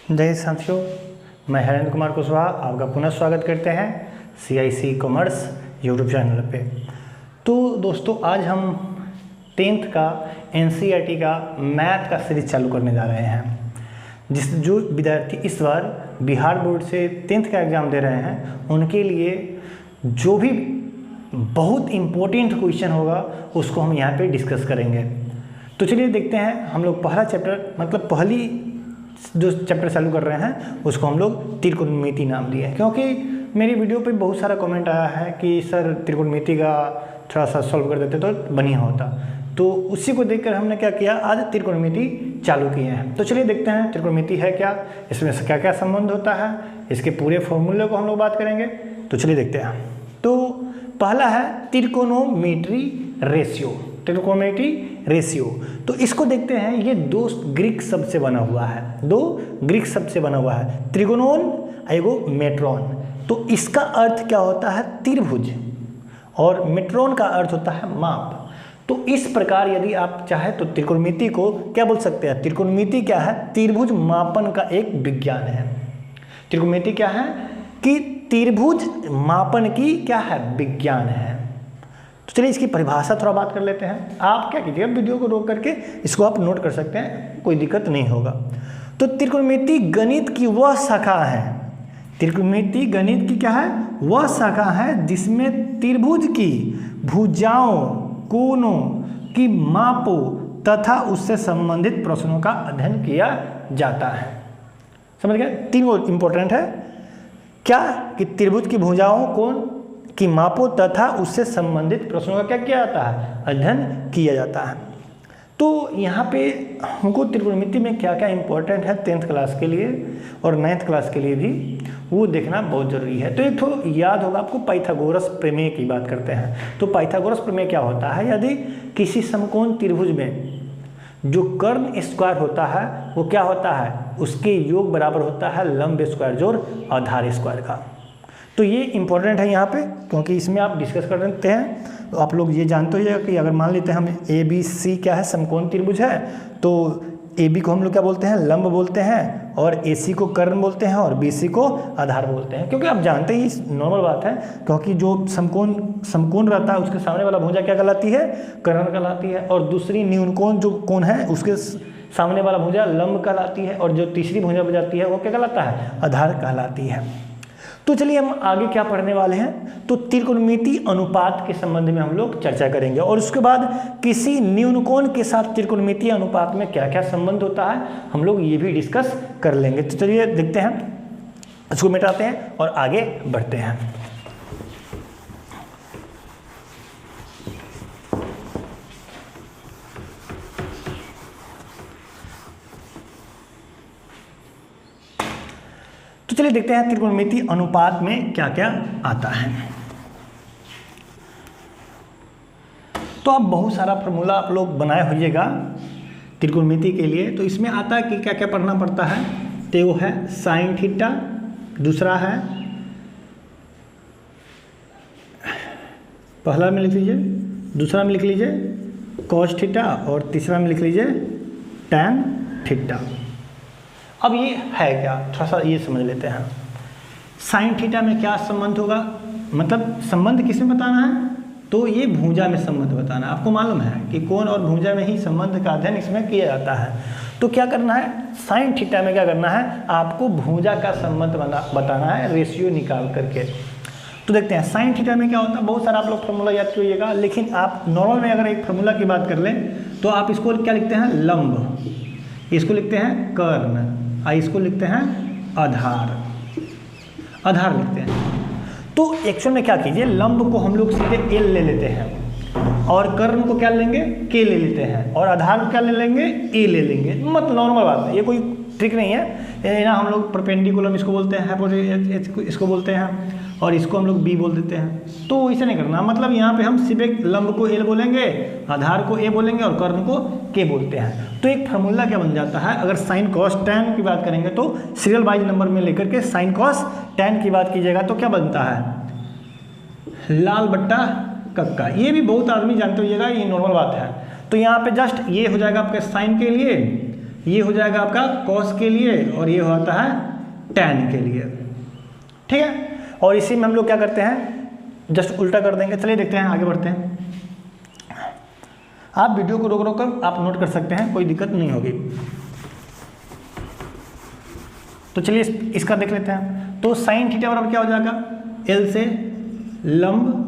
जय साथियों, मैं हरेंद्र कुमार कुशवाहा आपका पुनः स्वागत करते हैं CIC कॉमर्स यूट्यूब चैनल पे। तो दोस्तों, आज हम 10th का NCERT का मैथ का सीरीज चालू करने जा रहे हैं। जो विद्यार्थी इस बार बिहार बोर्ड से 10th का एग्ज़ाम दे रहे हैं, उनके लिए जो भी बहुत इम्पोर्टेंट क्वेश्चन होगा उसको हम यहाँ पे डिस्कस करेंगे। तो चलिए देखते हैं। हम लोग पहला चैप्टर मतलब पहली जो चैप्टर चालू कर रहे हैं उसको हम लोग त्रिकोणमिति नाम दिए हैं, क्योंकि मेरी वीडियो पे बहुत सारा कमेंट आया है कि सर त्रिकोणमिति का थोड़ा सा सॉल्व कर देते तो बढ़िया होता। तो उसी को देखकर हमने क्या किया, आज त्रिकोणमिति चालू किए हैं। तो चलिए देखते हैं त्रिकोणमिति है क्या, इसमें से क्या क्या संबंध होता है, इसके पूरे फॉर्मूले को हम लोग बात करेंगे। तो चलिए देखते हैं। तो पहला है त्रिकोणोमेट्री रेशियो। त्रिकोणोमेट्री रेशियो, तो इसको देखते हैं। ये दो ग्रीक शब्द से बना हुआ है, दो ग्रीक शब्द से बना हुआ है, त्रिकोणोन एगो मेट्रॉन। तो इसका अर्थ क्या होता है, त्रिभुज, और मेट्रॉन का अर्थ होता है माप। तो इस प्रकार यदि आप चाहे तो त्रिकोणमिति को क्या बोल सकते हैं, त्रिकोणमिति क्या है, त्रिभुज मापन का एक विज्ञान है। त्रिकोणमिति क्या है कि त्रिभुज मापन की क्या है, विज्ञान है। तो चलिए इसकी परिभाषा थोड़ा बात कर लेते हैं। आप क्या कीजिएगा, वीडियो को रोक करके इसको आप नोट कर सकते हैं, कोई दिक्कत नहीं होगा। तो त्रिकोणमिति गणित की वह शाखा है, त्रिकोणमिति गणित की क्या है, वह शाखा है जिसमें त्रिभुज की भुजाओं, कोणों की मापों तथा उससे संबंधित प्रश्नों का अध्ययन किया जाता है। समझ गए? तीन वो इंपॉर्टेंट है क्या, कि त्रिभुज की भुजाओं, कोण की मापों तथा उससे संबंधित प्रश्नों का क्या किया जाता है, अध्ययन किया जाता है। तो यहाँ पे हमको त्रिकोणमिति में क्या क्या इंपॉर्टेंट है 10th क्लास के लिए और 9th क्लास के लिए भी वो देखना बहुत ज़रूरी है। तो एक तो याद होगा आपको, पाइथागोरस प्रमेय की बात करते हैं। तो पाइथागोरस प्रमेय क्या होता है, यदि किसी समकोण त्रिभुज में जो कर्ण स्क्वायर होता है वो क्या होता है, उसके योग बराबर होता है लंब स्क्वायर जोड़ आधार स्क्वायर का। तो ये इंपॉर्टेंट है यहाँ पे, क्योंकि इसमें आप डिस्कस कर सकते हैं। तो आप लोग ये जानते हो कि अगर मान लेते हैं हम ABC क्या है, समकोण त्रिभुज है, तो AB को हम लोग क्या बोलते हैं, लंब बोलते हैं, और AC को कर्ण बोलते हैं, और BC को आधार बोलते हैं। क्योंकि आप जानते ही, नॉर्मल बात है, क्योंकि जो समकोण रहता है उसके सामने वाला भुजा क्या कहलाती है, कर्ण कहलाती है, और दूसरी न्यूनकोण जो कोण है उसके सामने वाला भुजा लंब कहलाती है, और जो तीसरी भुजा बजाती है वो क्या कहलाता है, आधार कहलाती है। तो चलिए हम आगे क्या पढ़ने वाले हैं, तो त्रिकोणमिति अनुपात के संबंध में हम लोग चर्चा करेंगे, और उसके बाद किसी न्यूनकोण के साथ त्रिकोणमिति अनुपात में क्या क्या संबंध होता है हम लोग ये भी डिस्कस कर लेंगे। तो चलिए देखते हैं, इसको मिटाते हैं और आगे बढ़ते हैं। तो चलिए देखते हैं त्रिकोणमिति अनुपात में क्या क्या आता है। तो आप बहुत सारा फॉर्मूला आप लोग बनाए होइएगा त्रिकोणमिति के लिए। तो इसमें आता है कि क्या क्या पढ़ना पड़ता है। तो वो है साइन थीटा, दूसरा है, पहला में लिख लीजिए, दूसरा में लिख लीजिए कॉस थीटा, और तीसरा में लिख लीजिए टैन थीटा। अब ये है क्या, थोड़ा सा ये समझ लेते हैं। साइन थीटा में क्या संबंध होगा, मतलब संबंध किसमें बताना है, तो ये भुजा में संबंध बताना है। आपको मालूम है कि कोण और भुजा में ही संबंध का अध्ययन इसमें किया जाता है। तो क्या करना है, साइन थीटा में क्या करना है, आपको भुजा का संबंध बताना है, रेशियो निकाल करके। तो देखते हैं साइन थीटा में क्या होता है। बहुत सारा आप लोग फॉर्मूला याद करिएगा, लेकिन आप नॉर्मल में अगर एक फार्मूला की बात कर लें तो आप इसको क्या लिखते हैं, लंब, इसको लिखते हैं कर्ण, इसको लिखते हैं आधार, आधार लिखते हैं। तो एक्चुअल में क्या कीजिए, लंब को हम लोग सीधे L ले लेते हैं, और कर्ण को क्या लेंगे, K ले लेते हैं, और आधार को क्या ले लेंगे, A ले लेंगे। मतलब नॉर्मल बात है, ये कोई ट्रिक नहीं है ना। हम लोग परपेंडिकुलर इसको बोलते हैं, इसको बोलते हैं, और इसको हम लोग B बोल देते हैं। तो इसे नहीं करना, मतलब यहाँ पे हम सिर्फ एक लंब को L बोलेंगे, आधार को A बोलेंगे, और कर्ण को K बोलते हैं। तो एक फार्मूला क्या बन जाता है, अगर साइन कॉस टैन की बात करेंगे तो सीरियल वाइज नंबर में लेकर के साइन कॉस टैन की बात कीजिएगा तो क्या बनता है, लाल बट्टा कक्का। ये भी बहुत आदमी जानते होइएगा, ये नॉर्मल बात है। तो यहाँ पे जस्ट ये हो जाएगा आपके साइन के लिए, ये हो जाएगा आपका कॉस के लिए और ये होता है टैन के लिए, ठीक है। और इसी में हम लोग क्या करते हैं, जस्ट उल्टा कर देंगे। चलिए देखते हैं, आगे बढ़ते हैं। आप वीडियो को रोक कर आप नोट कर सकते हैं, कोई दिक्कत नहीं होगी। तो चलिए इसका देख लेते हैं। तो साइन थीटा बराबर क्या हो जाएगा, एल से लंब,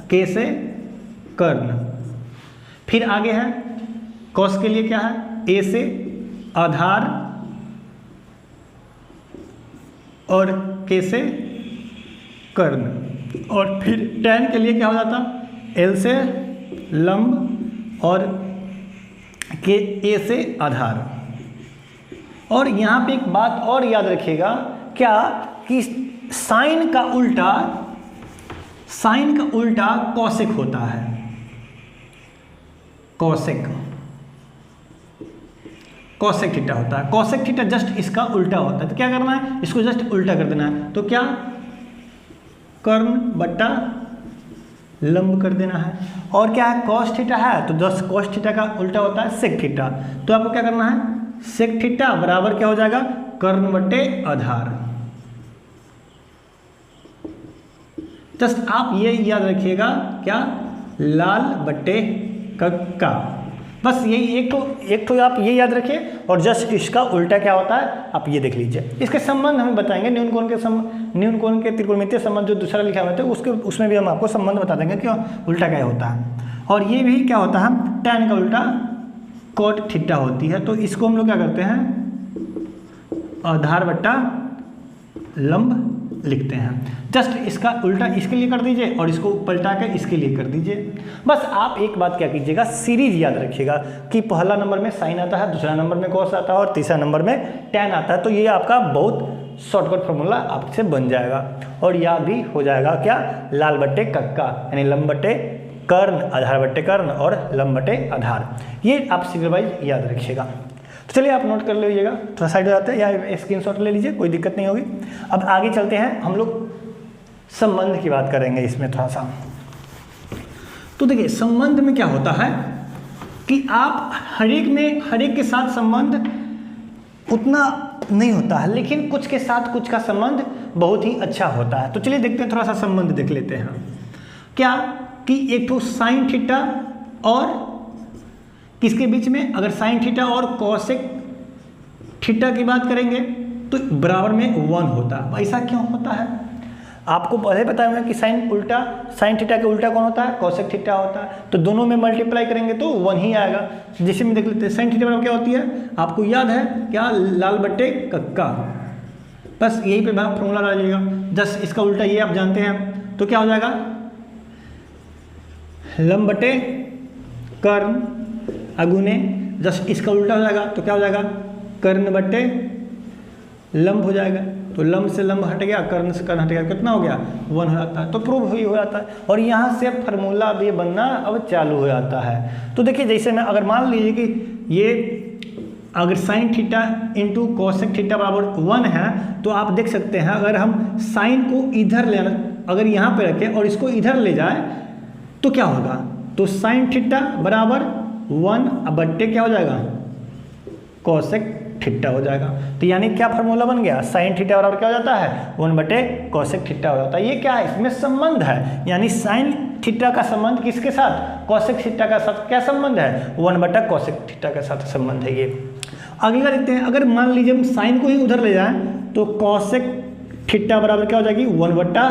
के से कर्ण, फिर आगे है कॉस के लिए क्या है, ए से आधार और के से कर्ण, और फिर टैन के लिए क्या हो जाता, एल से लंब और के ए से आधार। और यहाँ पे एक बात और याद रखिएगा, क्या कि साइन का उल्टा कॉसेक होता है, कॉसेक थीटा होता है। कॉसेक थीटा जस्ट इसका उल्टा होता है। तो क्या करना है, इसको जस्ट उल्टा कर देना है। तो क्या, कर्ण बट्टा लंब कर देना है। और क्या है, कॉस थीटा है, तो जस्ट कॉस थीटा का उल्टा होता है सेक थीटा। तो आपको क्या करना है, सेक थीटा बराबर क्या हो जाएगा, कर्ण बट्टे आधार। जस्ट आप ये याद रखिएगा, क्या, लाल बट्टे कक्का। बस यही एक तो आप ये याद रखिए, और जस्ट इसका उल्टा क्या होता है आप ये देख लीजिए। इसके संबंध हमें बताएंगे, न्यून कोण के त्रिकोणमितीय संबंध जो दूसरा लिखा हुआ है उसमें भी हम आपको संबंध बता देंगे कि उल्टा क्या होता है। और ये भी क्या होता है, टैन का उल्टा कॉट थीटा होती है। तो इसको हम लोग क्या करते हैं, आधार बट्टा लंब लिखते हैं। जस्ट इसका उल्टा इसके लिए कर दीजिए और इसको पलटा कर इसके लिए कर दीजिए। बस आप एक बात क्या कीजिएगा, सीरीज याद रखिएगा कि पहला नंबर में साइन आता है, दूसरा नंबर में कॉस आता है और तीसरा नंबर में टैन आता है। तो ये आपका बहुत शॉर्टकट फॉर्मूला आपसे बन जाएगा और याद भी हो जाएगा, क्या, लाल बट्टे कक्का यानी लंब बट्टे कर्ण, आधार बट्टे कर्ण और लंब बट्टे आधार। ये आप सीरियल वाइज याद रखिएगा। तो चलिए आप नोट कर लीजिएगा, थोड़ा साइड हो जाते हैं या स्क्रीनशॉट ले लीजिए, कोई दिक्कत नहीं होगी। अब आगे चलते हैं, हम लोग संबंध की बात करेंगे इसमें थोड़ा सा। तो देखिए संबंध में क्या होता है कि आप हर एक के साथ संबंध उतना नहीं होता है, लेकिन कुछ के साथ कुछ का संबंध बहुत ही अच्छा होता है। तो चलिए देखते हैं, थोड़ा सा संबंध देख लेते हैं। क्या कि एक तो साइन थीटा और किसके बीच में, अगर साइन थीटा और कॉसेक थीटा की बात करेंगे तो बराबर में 1 होता है। ऐसा क्यों होता है, आपको पहले बताया हुआ है कि साइन थीटा के उल्टा कौन होता है, कॉसेक थीटा होता है। तो दोनों में मल्टीप्लाई करेंगे तो 1 ही आएगा। जैसे में देख लेते हैं, साइन थीटा बराबर क्या होती है, आपको याद है क्या, लाल बट्टे कक्का। बस यही पे फॉर्मूला डालिएगा। जस्ट इसका उल्टा ये आप जानते हैं, तो क्या हो जाएगा, लंब बट्टे कर्ण अगुने, जस्ट इसका उल्टा हो जाएगा तो क्या हो जाएगा, कर्ण बट्टे लंब हो जाएगा। तो लंब से लंब हट गया, कर्ण से कर्ण हट गया, कितना हो गया, 1 हो जाता है। तो प्रूव ही हो जाता है और यहाँ से फार्मूला भी बनना अब चालू हो जाता है। तो देखिए जैसे मैं अगर मान लीजिए कि ये अगर sine theta into cosec theta बराबर 1 है, तो आप देख सकते हैं अगर हम साइन को इधर लेना, अगर यहाँ पे रखें और इसको इधर ले जाए तो क्या होगा, तो साइन थीटा बराबर 1 बट्टे क्या हो जाएगा, कॉसेक थीटा हो जाएगा। तो यानी क्या फार्मूला बन गया, साइन थीटा बराबर क्या हो जाता है, 1 बटे कॉसेक थीटा हो जाता है। ये क्या है, इसमें संबंध है, यानी साइन थीटा का संबंध किसके साथ, कॉसेक थीटा का साथ क्या संबंध है, 1 बटा कॉसेक थीटा के साथ संबंध है ये। अगला देखते हैं, अगर मान लीजिए हम साइन को ही उधर ले जाएं तो कॉसेक थीटा बराबर क्या हो जाएगी, 1 बटा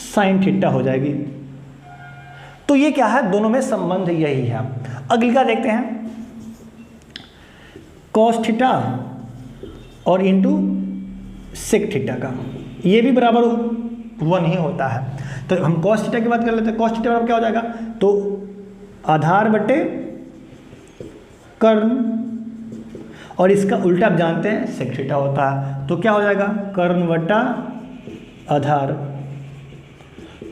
साइन थीटा हो जाएगी। तो ये क्या है, दोनों में संबंध यही है। अगला देखते हैं, कॉस थीटा और इंटू सेक थीटा का, ये भी बराबर 1 ही होता है। तो हम कॉस थीटा की बात कर लेते हैं। कॉस थीटा बराबर क्या हो जाएगा, तो आधार बटे कर्ण, और इसका उल्टा आप जानते हैं सेक थीटा होता है। तो क्या हो जाएगा, कर्ण बटा आधार।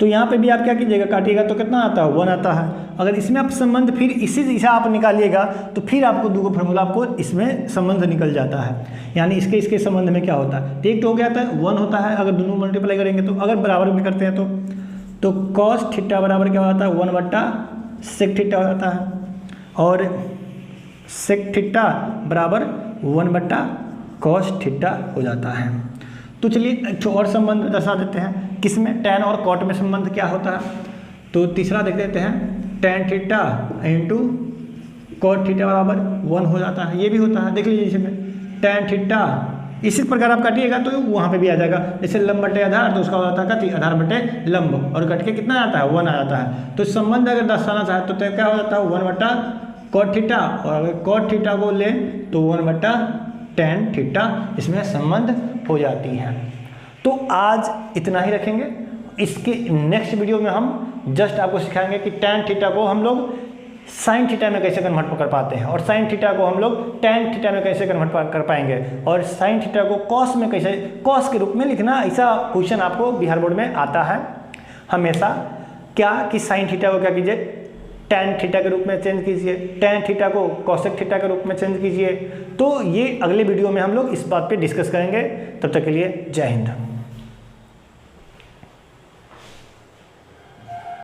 तो यहाँ पे भी आप क्या कीजिएगा, काटिएगा तो कितना आता है, 1 आता है। अगर इसमें आप संबंध फिर इसी दिशा आप निकालिएगा तो फिर आपको दूसरा फार्मूला आपको इसमें संबंध निकल जाता है। यानी इसके संबंध में क्या होता है, एक तो हो गया था 1 होता है, अगर दोनों मल्टीप्लाई करेंगे तो, अगर बराबर में करते हैं तो कॉस थीटा बराबर क्या होता है, 1 बट्टा सेक थीटा हो जाता है। और सेक थीटा बराबर 1/cos थीटा हो जाता है। तो चलिए एक और संबंध दर्शा देते हैं, किसमें, टैन और कॉट में संबंध क्या होता है। तो तीसरा देख लेते हैं, tan theta into cot theta बराबर 1 हो जाता है। ये भी होता है, देख लीजिए इसमें टैन थीटा, इसी प्रकार आप काटिएगा तो वहाँ पे भी आ जाएगा, जैसे लंब बटे आधार तो उसका हो जाता है कति, आधार बटे लंब, और कट के कितना आता है 1 आ जाता है। तो संबंध अगर दर्शाना चाहे तो क्या हो जाता है 1/cot थीटा, और अगर cot थीटा को लें तो 1/tan थीटा, इसमें संबंध हो जाती है। तो आज इतना ही रखेंगे। इसके नेक्स्ट वीडियो में हम जस्ट आपको सिखाएंगे कि tan थीटा को हम लोग साइन थीटा में कैसे कन्वर्ट कर पाते हैं, और साइन थीटा को हम लोग tan थीटा में कैसे कन्वर्ट कर पाएंगे, और साइन थीटा को कॉस में कैसे, कॉस के रूप में लिखना। ऐसा क्वेश्चन आपको बिहार बोर्ड में आता है हमेशा, क्या कि साइन थीटा को क्या कीजिए tan थीटा के रूप में चेंज कीजिए, tan थीटा को कॉसेक थीटा के रूप में चेंज कीजिए। तो ये अगले वीडियो में हम लोग इस बात पे डिस्कस करेंगे। तब तक के लिए जय हिंद।